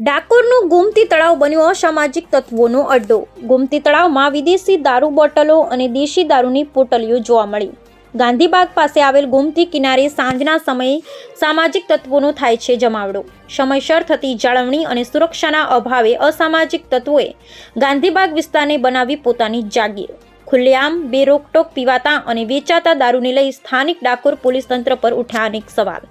ડાકોરનું ગોમતી તળાવ બન્યું અસામાજિક તત્વોનો અડ્ડો। ગોમતી તળાવમાં વિદેશી દારૂ બોટલો અને દેશી દારૂની પોટલીઓ જોવા મળી। ગાંધીબાગ પાસે આવેલ ગોમતી કિનારે સાંજના સમયે સામાજિક તત્વોનો થાય છે જમાવડો। સમયસર થતી જાળવણી અને સુરક્ષાના અભાવે અસામાજિક તત્વોએ ગાંધીબાગ વિસ્તારને બનાવી પોતાની જાગીર। ખુલ્લેઆમ બેરોકટોક પીવાતા અને વેચાતા દારૂને લઈ સ્થાનિક ડાકોર પોલીસ તંત્ર પર ઉઠ્યા અનેક સવાલ।